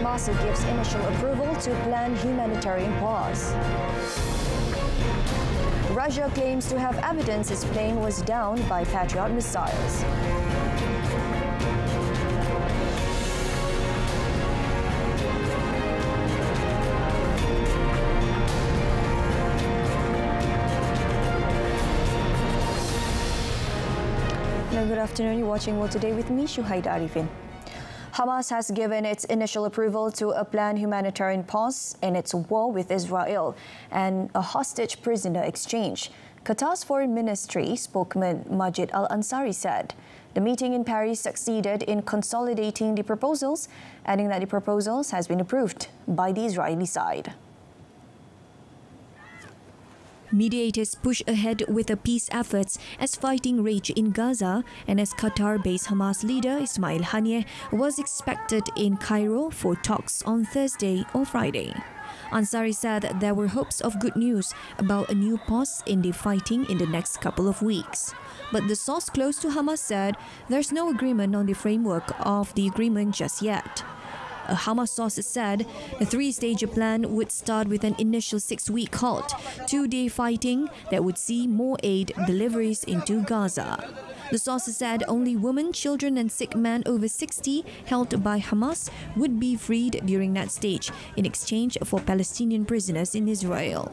Hamas gives initial approval to planned humanitarian pause. Russia claims to have evidence its plane was downed by Patriot missiles. Good afternoon, you're watching World Today with me, Shuhaida Arifin. Hamas has given its initial approval to a planned humanitarian pause in its war with Israel and a hostage prisoner exchange. Qatar's Foreign Ministry spokesman Majid Al-Ansari said the meeting in Paris succeeded in consolidating the proposals, adding that the proposals has been approved by the Israeli side. Mediators push ahead with the peace efforts as fighting rage in Gaza and as Qatar-based Hamas leader Ismail Haniyeh was expected in Cairo for talks on Thursday or Friday. Ansari said that there were hopes of good news about a new pause in the fighting in the next couple of weeks. But the source close to Hamas said there's no agreement on the framework of the agreement just yet. A Hamas source said the three-stage plan would start with an initial 6-week halt, 2-day fighting that would see more aid deliveries into Gaza. The source said only women, children and sick men over 60 held by Hamas would be freed during that stage in exchange for Palestinian prisoners in Israel.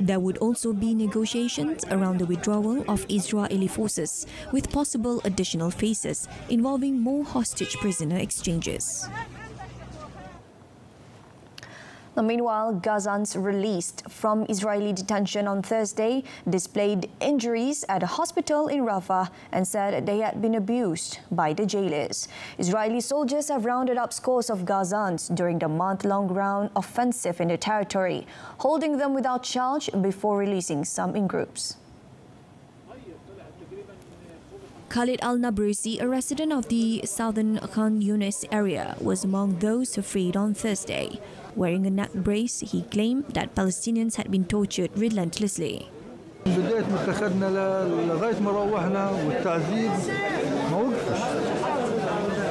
There would also be negotiations around the withdrawal of Israeli forces, with possible additional phases involving more hostage prisoner exchanges. Meanwhile, Gazans released from Israeli detention on Thursday displayed injuries at a hospital in Rafah and said they had been abused by the jailers. Israeli soldiers have rounded up scores of Gazans during the month-long ground offensive in the territory, holding them without charge before releasing some in groups. Khalid Al-Nabrusi, a resident of the southern Khan Yunis area, was among those freed on Thursday. Wearing a neck brace, he claimed that Palestinians had been tortured relentlessly. بداية ما اتخذنا لغاية ما روحنا والتعذيب ما وقفش.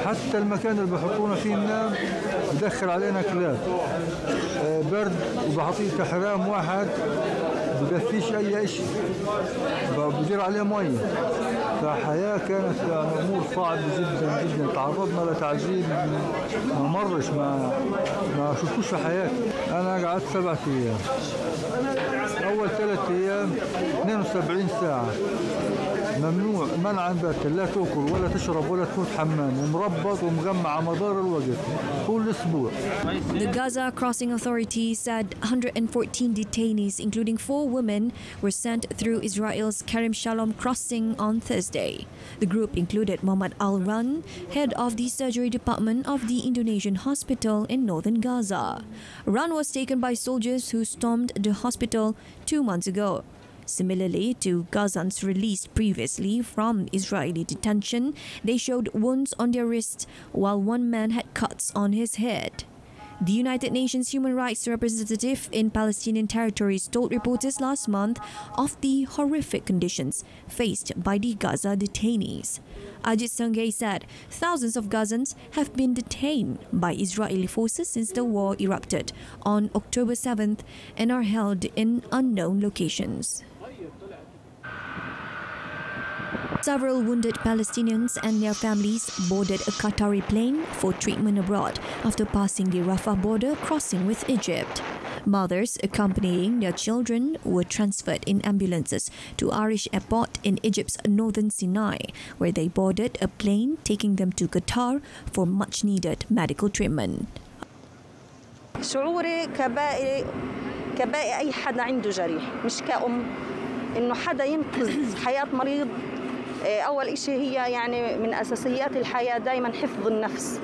حتى المكان اللي بحطونا فيه النام بدخل علينا كلاب. برد وبحطيه حرام واحد بدفيش أي شيء. بدير عليه مية. فحياة كانت أمور صعبة جدا جدا. تعرضنا لتعذيب ما مرش ما شفتوش في حياتي. أنا قعدت 7 أيام. أول 3 أيام 72 ساعة ممنوع منعا باتا لا تأكل ولا تشرب ولا تفوت حمام ومربط ومجمع على مدار الوقت كل أسبوع. The Gaza Crossing Authority said 114 detainees, including 4 women, were sent through Israel's Kerem Shalom crossing on Thursday. The group included Mohammed Al-Ran, head of the surgery department of the Indonesian hospital in northern Gaza. Ran was taken by soldiers who stormed the hospital 2 months ago. Similarly to Gazans released previously from Israeli detention, they showed wounds on their wrists while one man had cuts on his head. The United Nations human rights representative in Palestinian territories told reporters last month of the horrific conditions faced by the Gaza detainees. Ajit Sangay said thousands of Gazans have been detained by Israeli forces since the war erupted on October 7th and are held in unknown locations. Several wounded Palestinians and their families boarded a Qatari plane for treatment abroad after passing the Rafah border crossing with Egypt. Mothers accompanying their children were transferred in ambulances to Arish Airport in Egypt's northern Sinai, where they boarded a plane taking them to Qatar for much-needed medical treatment. شعوري كباقي أي حدا عنده جريح مش كأم إنه حدا ينقذ حياة مريض. أول إشي هي يعني من أساسيات الحياة دائما حفظ النفس.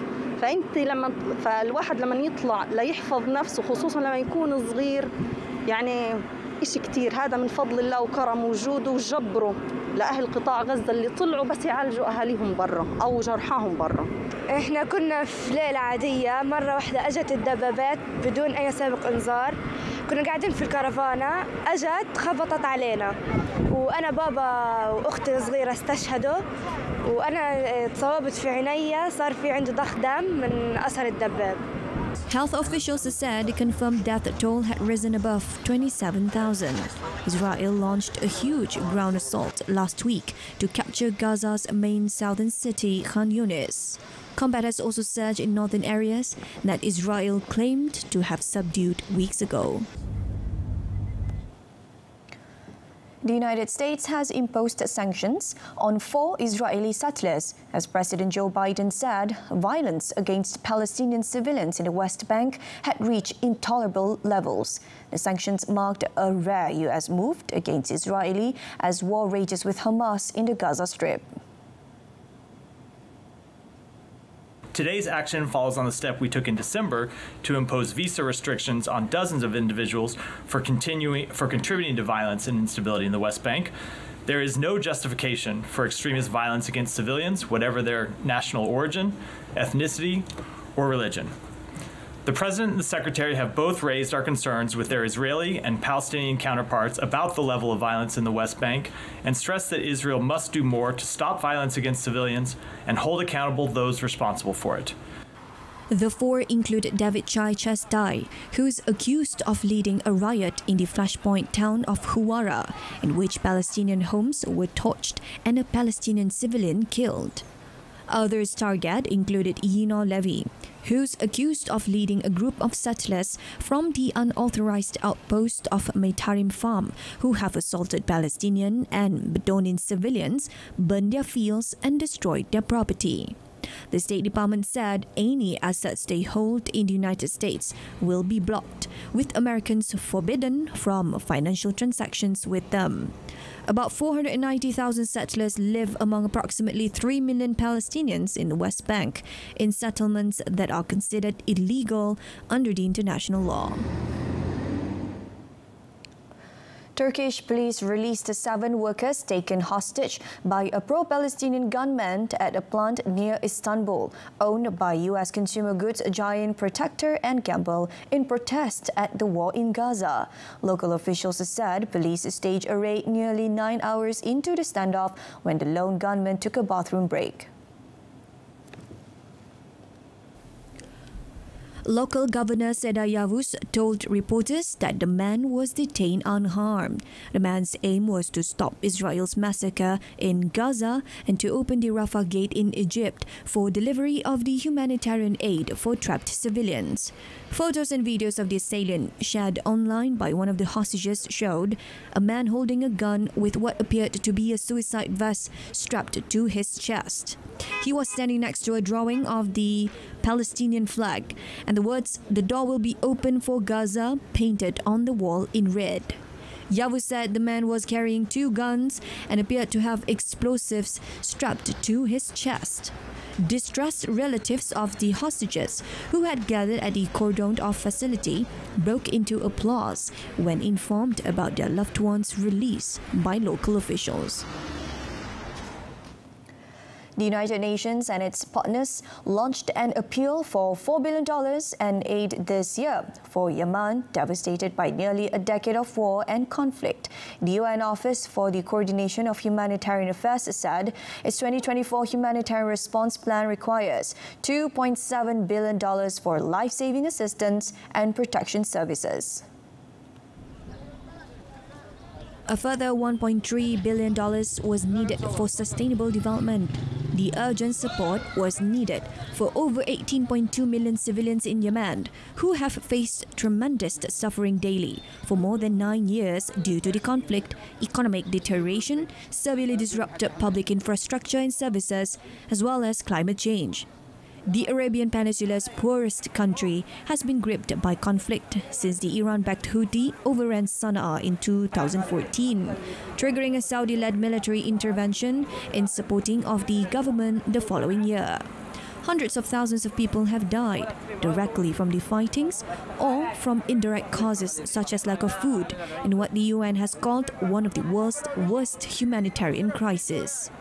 فالواحد لما يطلع ليحفظ نفسه خصوصا لما يكون صغير يعني إشي كتير. هذا من فضل الله وكرم وجوده وجبره لأهل قطاع غزة اللي طلعوا بس يعالجوا أهاليهم برا أو جرحاهم برا. إحنا كنا في ليلة عادية، مرة واحدة أجت الدبابات بدون أي سابق إنذار. كنا قاعدين في الكرفانة، أجت خبطت علينا وأنا بابا وأختي الصغيرة استشهدوا وأنا تصوبت في عيني، صار في عندي ضخ دم من أثر الدباب. Health officials said the confirmed death toll had risen above 27,000. Israel launched a huge ground assault last week to capture Gaza's main southern city, Khan Yunis. Combat has also surged in northern areas that Israel claimed to have subdued weeks ago. The United States has imposed sanctions on 4 Israeli settlers, as President Joe Biden said violence against Palestinian civilians in the West Bank had reached intolerable levels. The sanctions marked a rare U.S. move against Israel as war rages with Hamas in the Gaza Strip. Today's action follows on the step we took in December to impose visa restrictions on dozens of individuals for contributing to violence and instability in the West Bank. There is no justification for extremist violence against civilians, whatever their national origin, ethnicity, or religion. The President and the Secretary have both raised our concerns with their Israeli and Palestinian counterparts about the level of violence in the West Bank and stressed that Israel must do more to stop violence against civilians and hold accountable those responsible for it. The 4 include David Chai Chestai, who's accused of leading a riot in the flashpoint town of Huwara, in which Palestinian homes were torched and a Palestinian civilian killed. Others targeted included Yino Levy, who's accused of leading a group of settlers from the unauthorized outpost of Meitarim Farm who have assaulted Palestinian and Bedouin civilians, burned their fields and destroyed their property. The State Department said any assets they hold in the United States will be blocked, with Americans forbidden from financial transactions with them. About 490,000 settlers live among approximately 3 million Palestinians in the West Bank, in settlements that are considered illegal under the international law. Turkish police released 7 workers taken hostage by a pro-Palestinian gunman at a plant near Istanbul, owned by U.S. consumer goods giant Procter & Gamble, in protest at the war in Gaza. Local officials said police staged a raid nearly 9 hours into the standoff when the lone gunman took a bathroom break. Local Governor Seda Yavuz told reporters that the man was detained unharmed. The man's aim was to stop Israel's massacre in Gaza and to open the Rafah Gate in Egypt for delivery of the humanitarian aid for trapped civilians. Photos and videos of the assailant shared online by one of the hostages showed a man holding a gun with what appeared to be a suicide vest strapped to his chest. He was standing next to a drawing of the Palestinian flag and the words, "The door will be open for Gaza," painted on the wall in red. Yavuz said the man was carrying 2 guns and appeared to have explosives strapped to his chest. Distressed relatives of the hostages, who had gathered at the cordoned-off facility, broke into applause when informed about their loved one's release by local officials. The United Nations and its partners launched an appeal for $4 billion in aid this year for Yemen, devastated by nearly a decade of war and conflict. The UN Office for the Coordination of Humanitarian Affairs said its 2024 humanitarian response plan requires $2.7 billion for life-saving assistance and protection services. A further $1.3 billion was needed for sustainable development. The urgent support was needed for over 18.2 million civilians in Yemen, who have faced tremendous suffering daily for more than 9 years due to the conflict, economic deterioration, severely disrupted public infrastructure and services, as well as climate change. The Arabian Peninsula's poorest country has been gripped by conflict since the Iran-backed Houthi overran Sana'a in 2014, triggering a Saudi-led military intervention in supporting of the government the following year. Hundreds of thousands of people have died directly from the fightings or from indirect causes such as lack of food in what the UN has called one of the world's worst humanitarian crises.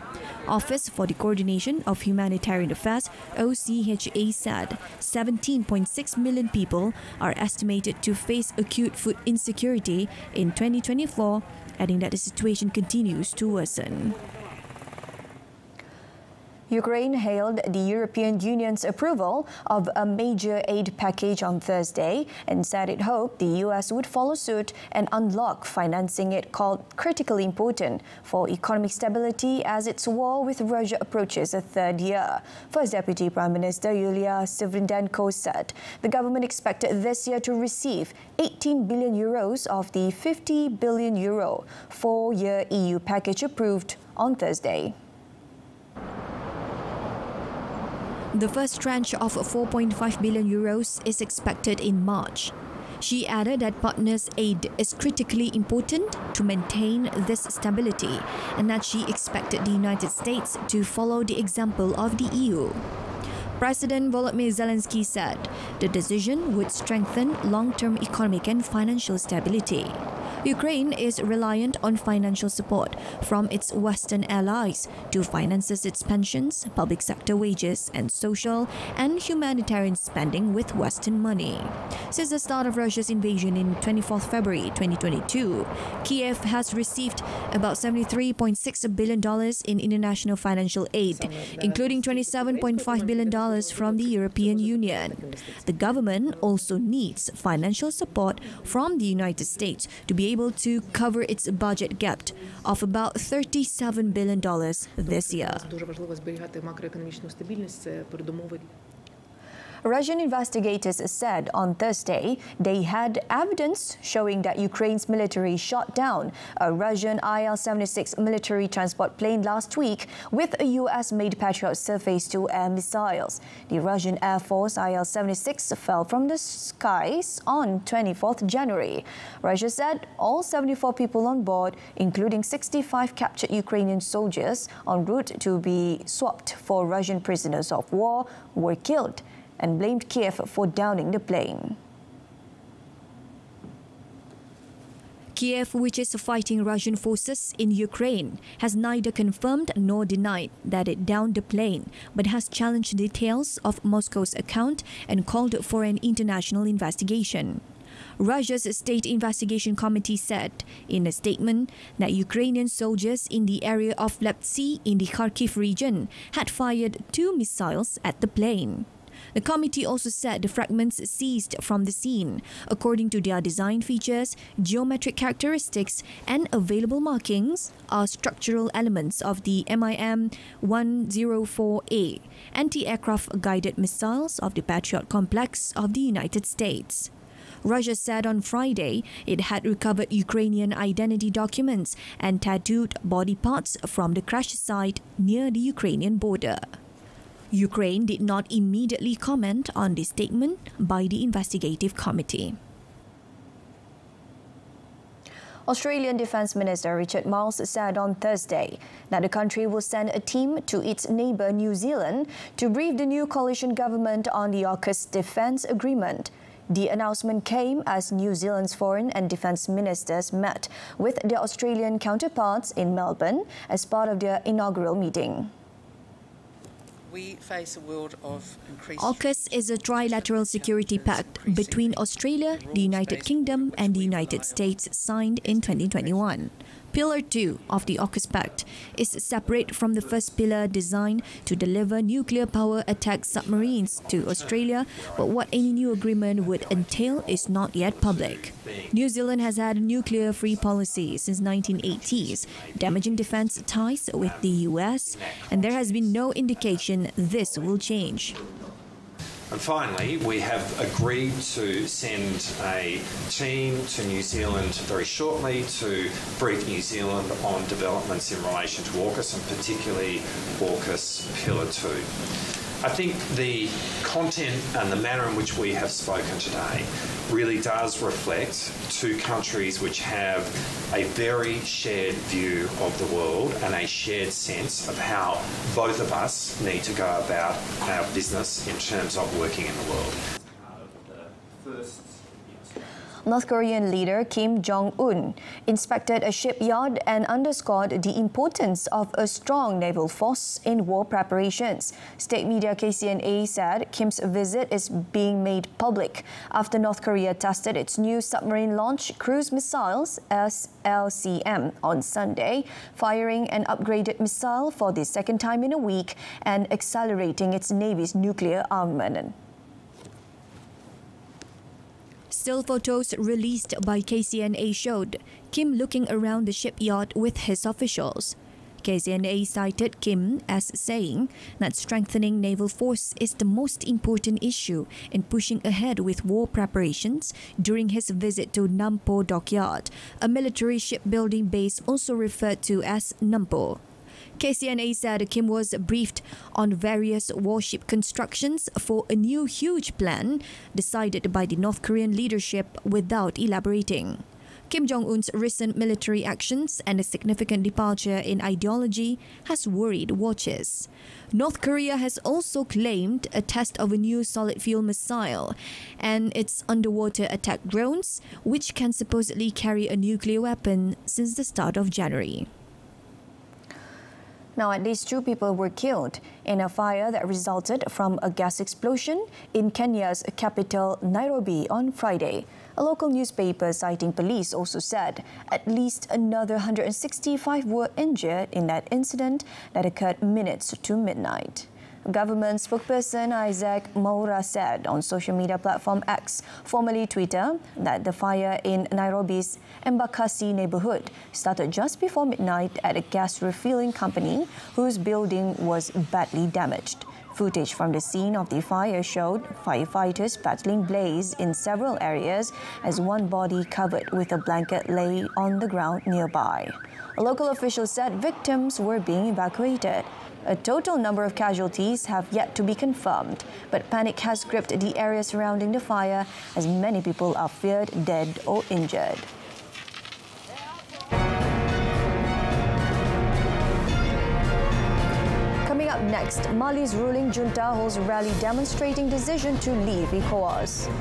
Office for the Coordination of Humanitarian Affairs, OCHA, said 17.6 million people are estimated to face acute food insecurity in 2024, adding that the situation continues to worsen. Ukraine hailed the European Union's approval of a major aid package on Thursday and said it hoped the US would follow suit and unlock financing it called critically important for economic stability as its war with Russia approaches a third year. First Deputy Prime Minister Yulia Sviridenko said the government expected this year to receive 18 billion euros of the 50 billion euro four-year EU package approved on Thursday. The first tranche of 4.5 billion euros is expected in March. She added that partners' aid is critically important to maintain this stability and that she expected the United States to follow the example of the EU. President Volodymyr Zelensky said the decision would strengthen long-term economic and financial stability. Ukraine is reliant on financial support from its Western allies to finance its pensions, public sector wages, and social and humanitarian spending with Western money. Since the start of Russia's invasion in 24 February 2022, Kiev has received about $73.6 billion in international financial aid, including $27.5 billion from the European Union. The government also needs financial support from the United States to be able to cover its budget gap of about $37 billion this year. Russian investigators said on Thursday they had evidence showing that Ukraine's military shot down a Russian Il-76 military transport plane last week with a US-made Patriot surface-to-air missiles. The Russian Air Force Il-76 fell from the skies on 24th January. Russia said all 74 people on board, including 65 captured Ukrainian soldiers en route to be swapped for Russian prisoners of war, were killed, and blamed Kiev for downing the plane. Kiev, which is fighting Russian forces in Ukraine, has neither confirmed nor denied that it downed the plane, but has challenged details of Moscow's account and called for an international investigation. Russia's State Investigation Committee said in a statement that Ukrainian soldiers in the area of Leptsy in the Kharkiv region had fired 2 missiles at the plane. The committee also said the fragments seized from the scene, according to their design features, geometric characteristics, and available markings, are structural elements of the MIM-104A, anti-aircraft guided missiles of the Patriot complex of the United States. Russia said on Friday it had recovered Ukrainian identity documents and tattooed body parts from the crash site near the Ukrainian border. Ukraine did not immediately comment on this statement by the investigative committee. Australian Defence Minister Richard Marles said on Thursday that the country will send a team to its neighbour New Zealand to brief the new coalition government on the AUKUS defence agreement. The announcement came as New Zealand's foreign and defence ministers met with their Australian counterparts in Melbourne as part of their inaugural meeting. We face a world of increased... AUKUS is a trilateral security pact between Australia, the United Kingdom and the United States signed in 2021. Pillar 2 of the AUKUS Pact is separate from the first pillar designed to deliver nuclear power attack submarines to Australia, but what any new agreement would entail is not yet public. New Zealand has had a nuclear-free policy since 1980s, damaging defence ties with the US, and there has been no indication this will change. And finally, we have agreed to send a team to New Zealand very shortly to brief New Zealand on developments in relation to AUKUS and particularly AUKUS Pillar 2. I think the content and the manner in which we have spoken today really does reflect two countries which have a very shared view of the world and a shared sense of how both of us need to go about our business in terms of working in the world. North Korean leader Kim Jong-un inspected a shipyard and underscored the importance of a strong naval force in war preparations. State media KCNA said Kim's visit is being made public after North Korea tested its new submarine-launched cruise missiles SLCM on Sunday, firing an upgraded missile for the second time in a week and accelerating its Navy's nuclear armament. Still photos released by KCNA showed Kim looking around the shipyard with his officials. KCNA cited Kim as saying that strengthening naval force is the most important issue in pushing ahead with war preparations during his visit to Nampo Dockyard, a military shipbuilding base also referred to as Nampo. KCNA said Kim was briefed on various warship constructions for a new huge plan decided by the North Korean leadership without elaborating. Kim Jong-un's recent military actions and a significant departure in ideology has worried watchers. North Korea has also claimed a test of a new solid-fuel missile and its underwater attack drones, which can supposedly carry a nuclear weapon since the start of January. Now, at least 2 people were killed in a fire that resulted from a gas explosion in Kenya's capital, Nairobi, on Friday. A local newspaper citing police also said at least another 165 were injured in that incident that occurred minutes to midnight. Government spokesperson Isaac Maura said on social media platform X, formerly Twitter, that the fire in Nairobi's Embakasi neighborhood started just before midnight at a gas refilling company whose building was badly damaged. Footage from the scene of the fire showed firefighters battling blaze in several areas as one body covered with a blanket lay on the ground nearby. A local official said victims were being evacuated. A total number of casualties have yet to be confirmed, but panic has gripped the area surrounding the fire as many people are feared dead or injured. Coming up next, Mali's ruling junta holds a rally demonstrating decision to leave ECOWAS.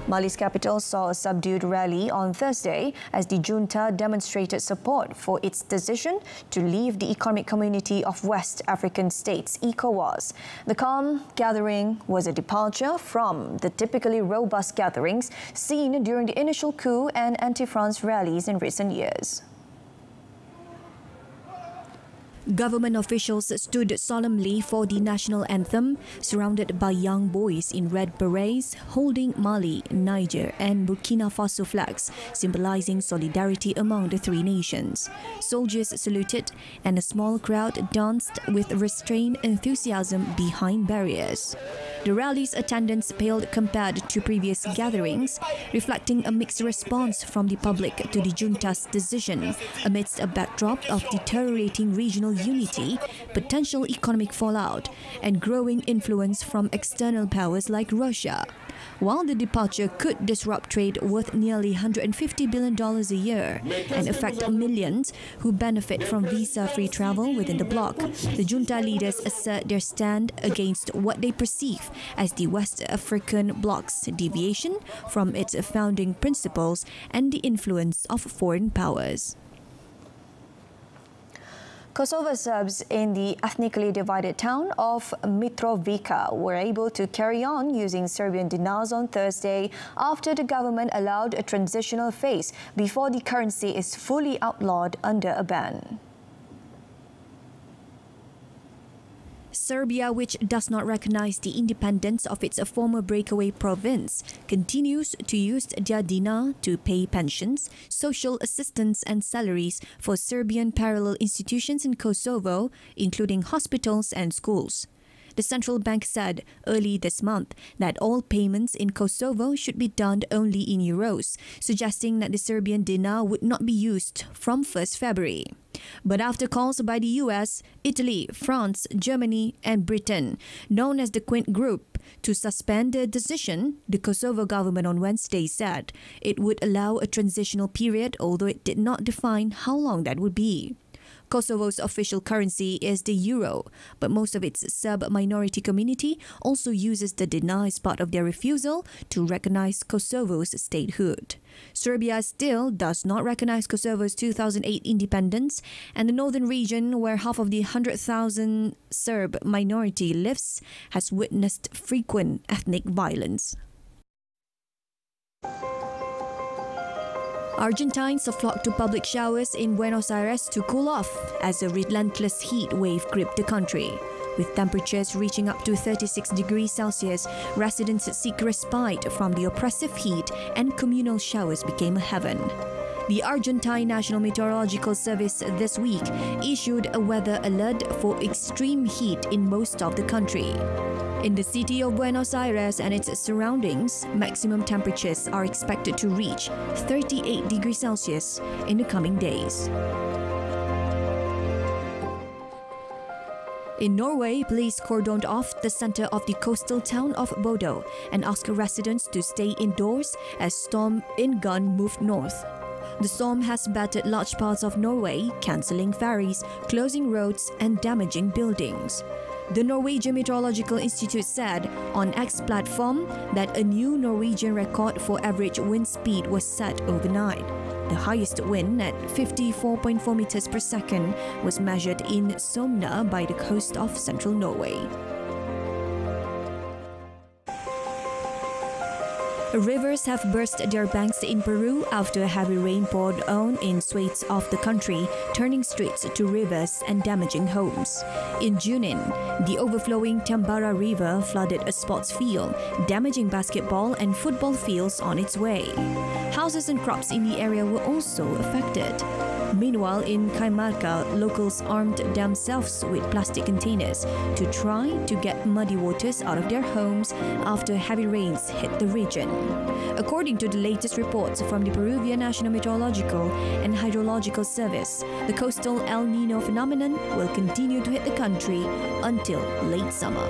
Mali's capital saw a subdued rally on Thursday as the junta demonstrated support for its decision to leave the Economic Community of West African States, ECOWAS. The calm gathering was a departure from the typically robust gatherings seen during the initial coup and anti-France rallies in recent years. Government officials stood solemnly for the national anthem, surrounded by young boys in red berets holding Mali, Niger and Burkina Faso flags, symbolizing solidarity among the 3 nations. Soldiers saluted and a small crowd danced with restrained enthusiasm behind barriers. The rally's attendance paled compared to previous gatherings, reflecting a mixed response from the public to the junta's decision amidst a backdrop of deteriorating regional unity, potential economic fallout, and growing influence from external powers like Russia. While the departure could disrupt trade worth nearly $150 billion a year and affect millions who benefit from visa-free travel within the bloc, the junta leaders assert their stand against what they perceive as the West African bloc's deviation from its founding principles and the influence of foreign powers. Kosovo Serbs in the ethnically divided town of Mitrovica were able to carry on using Serbian dinars on Thursday after the government allowed a transitional phase before the currency is fully outlawed under a ban. Serbia, which does not recognize the independence of its former breakaway province, continues to use their dinar to pay pensions, social assistance and salaries for Serbian parallel institutions in Kosovo, including hospitals and schools. The central bank said early this month that all payments in Kosovo should be done only in euros, suggesting that the Serbian dinar would not be used from 1st February. But after calls by the US, Italy, France, Germany and Britain, known as the Quint Group, to suspend the decision, the Kosovo government on Wednesday said it would allow a transitional period, although it did not define how long that would be. Kosovo's official currency is the euro, but most of its Serb-minority community also uses the dinar as part of their refusal to recognize Kosovo's statehood. Serbia still does not recognize Kosovo's 2008 independence, and the northern region, where half of the 100,000 Serb minority lives, has witnessed frequent ethnic violence. Argentines flocked to public showers in Buenos Aires to cool off as a relentless heat wave gripped the country. With temperatures reaching up to 36 degrees Celsius, residents seek respite from the oppressive heat and communal showers became a heaven. The Argentine National Meteorological Service this week issued a weather alert for extreme heat in most of the country. In the city of Buenos Aires and its surroundings, maximum temperatures are expected to reach 38 degrees Celsius in the coming days. In Norway, police cordoned off the center of the coastal town of Bodø and asked residents to stay indoors as storm Ingunn moved north. The storm has battered large parts of Norway, cancelling ferries, closing roads and damaging buildings. The Norwegian Meteorological Institute said on X platform that a new Norwegian record for average wind speed was set overnight. The highest wind at 54.4 meters per second was measured in Somna by the coast of central Norway. Rivers have burst their banks in Peru after heavy rain poured on in swathes of the country, turning streets to rivers and damaging homes. In Junin, the overflowing Tambara River flooded a sports field, damaging basketball and football fields on its way. Houses and crops in the area were also affected. Meanwhile, in Caimarca, locals armed themselves with plastic containers to try to get muddy waters out of their homes after heavy rains hit the region. According to the latest reports from the Peruvian National Meteorological and Hydrological Service, the coastal El Niño phenomenon will continue to hit the country until late summer.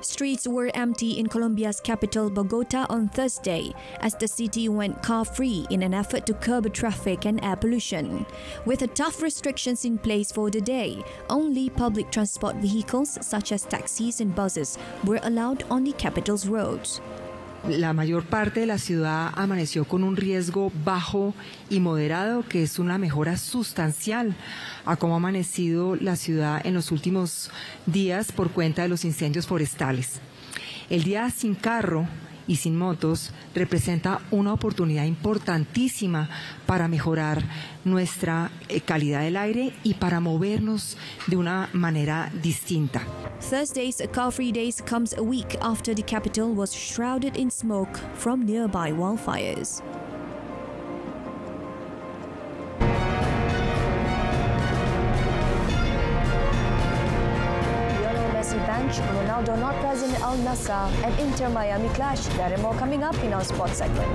Streets were empty in Colombia's capital, Bogota, on Thursday as the city went car-free in an effort to curb traffic and air pollution. With tough restrictions in place for the day, only public transport vehicles such as taxis and buses were allowed on the capital's roads. La mayor parte de la ciudad amaneció con un riesgo bajo y moderado, que es una mejora sustancial a cómo ha amanecido la ciudad en los últimos días por cuenta de los incendios forestales. El día sin carro y sin motos representa una oportunidad importantísima para mejorar nuestra calidad del aire y para movernos de una manera distinta. Thursday's car-free days comes a week after the capital was shrouded in smoke from nearby wildfires. Bench, Ronaldo not present in Al Nassr and Inter Miami clash. That and more coming up in our sports segment.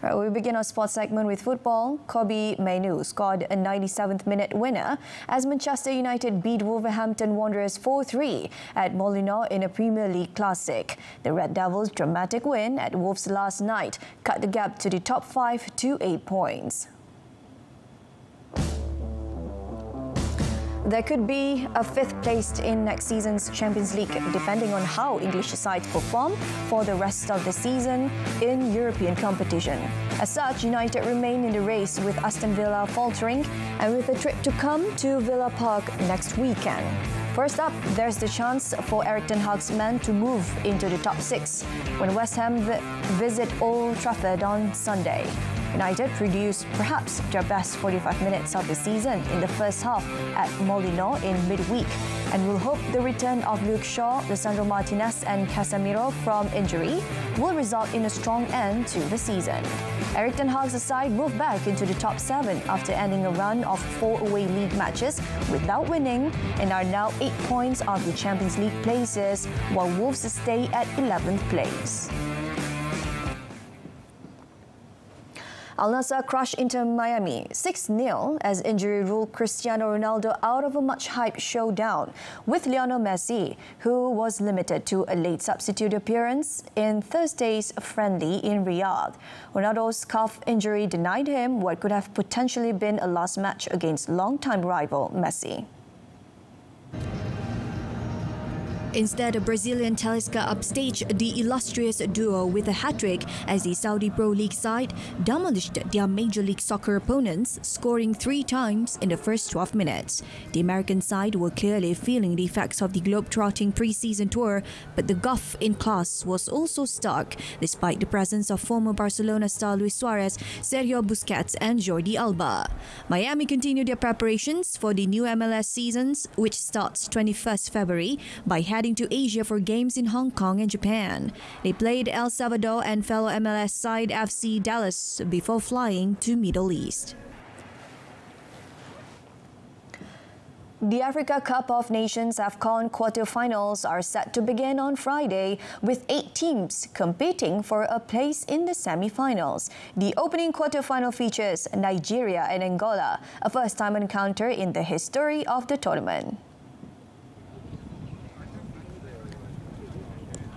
Right, we begin our sports segment with football. Kobbie Mainoo scored a 97th minute winner as Manchester United beat Wolverhampton Wanderers 4-3 at Molineux in a Premier League classic. The Red Devils' dramatic win at Wolves last night cut the gap to the top 5 to 8 points. There could be a fifth place in next season's Champions League, depending on how English sides perform for the rest of the season in European competition. As such, United remain in the race with Aston Villa faltering and with a trip to come to Villa Park next weekend. First up, there's the chance for Erik ten Hag's men to move into the top 6 when West Ham visit Old Trafford on Sunday. United produced perhaps their best 45 minutes of the season in the first half at Molineux in midweek and will hope the return of Luke Shaw, Lisandro Martinez and Casemiro from injury will result in a strong end to the season. Erik ten Hag's side moved back into the top 7 after ending a run of 4 away league matches without winning and are now 8 points off the Champions League places, while Wolves stay at 11th place. Al Nassr crushed Inter Miami 6-0 as injury ruled Cristiano Ronaldo out of a much-hyped showdown with Lionel Messi, who was limited to a late substitute appearance in Thursday's friendly in Riyadh. Ronaldo's calf injury denied him what could have potentially been a last match against longtime rival Messi. Instead, Brazilian Talisca upstaged the illustrious duo with a hat-trick as the Saudi Pro League side demolished their Major League Soccer opponents, scoring 3 times in the first 12 minutes. The American side were clearly feeling the effects of the globe-trotting pre-season tour, but the gulf in class was also stark, despite the presence of former Barcelona star Luis Suarez, Sergio Busquets and Jordi Alba. Miami continued their preparations for the new MLS seasons, which starts 21st February, by heading to Asia for games in Hong Kong and Japan. They played El Salvador and fellow MLS side FC Dallas before flying to Middle East. The Africa Cup of Nations AFCON quarterfinals are set to begin on Friday, with 8 teams competing for a place in the semi-finals. The opening quarterfinal features Nigeria and Angola, a first-time encounter in the history of the tournament.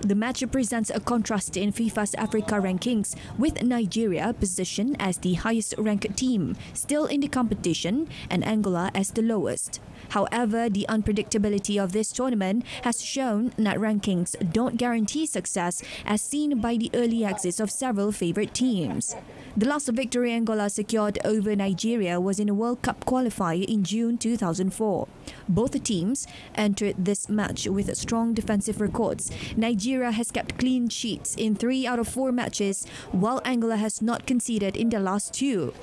The match presents a contrast in FIFA's Africa rankings, with Nigeria positioned as the highest-ranked team, still in the competition, and Angola as the lowest. However, the unpredictability of this tournament has shown that rankings don't guarantee success, as seen by the early exits of several favourite teams. The last victory Angola secured over Nigeria was in a World Cup qualifier in June 2004. Both teams entered this match with strong defensive records. Nigeria has kept clean sheets in 3 out of 4 matches, while Angola has not conceded in the last 2.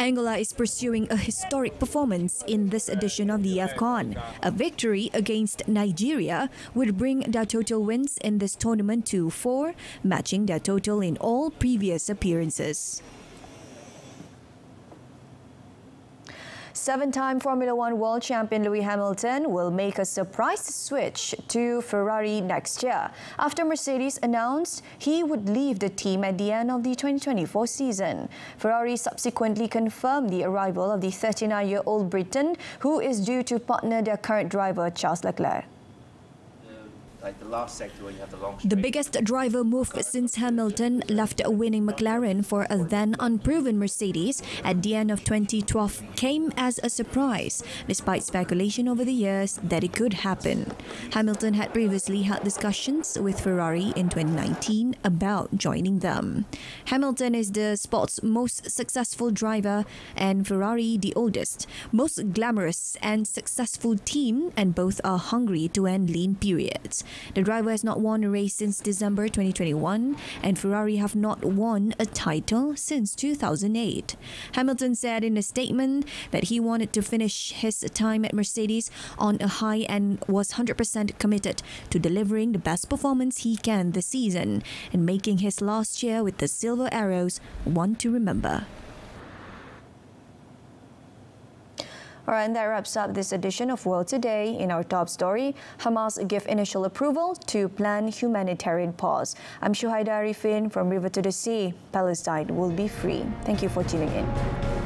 Angola is pursuing a historic performance in this edition of the AFCON. A victory against Nigeria would bring their total wins in this tournament to 4, matching their total in all previous appearances. 7-time Formula One world champion Lewis Hamilton will make a surprise switch to Ferrari next year after Mercedes announced he would leave the team at the end of the 2024 season. Ferrari subsequently confirmed the arrival of the 39-year-old Briton, who is due to partner their current driver Charles Leclerc. The biggest driver move since Hamilton left a winning McLaren for a then unproven Mercedes at the end of 2012 came as a surprise, despite speculation over the years that it could happen. Hamilton had previously had discussions with Ferrari in 2019 about joining them. Hamilton is the sport's most successful driver and Ferrari the oldest, most glamorous and successful team, and both are hungry to end lean periods. The driver has not won a race since December 2021, and Ferrari have not won a title since 2008. Hamilton said in a statement that he wanted to finish his time at Mercedes on a high and was 100% committed to delivering the best performance he can this season and making his last year with the Silver Arrows one to remember. All right, and that wraps up this edition of World Today. In our top story, Hamas give initial approval to planned humanitarian pause. I'm Shuhaida Arifin from River to the Sea. Palestine will be free. Thank you for tuning in.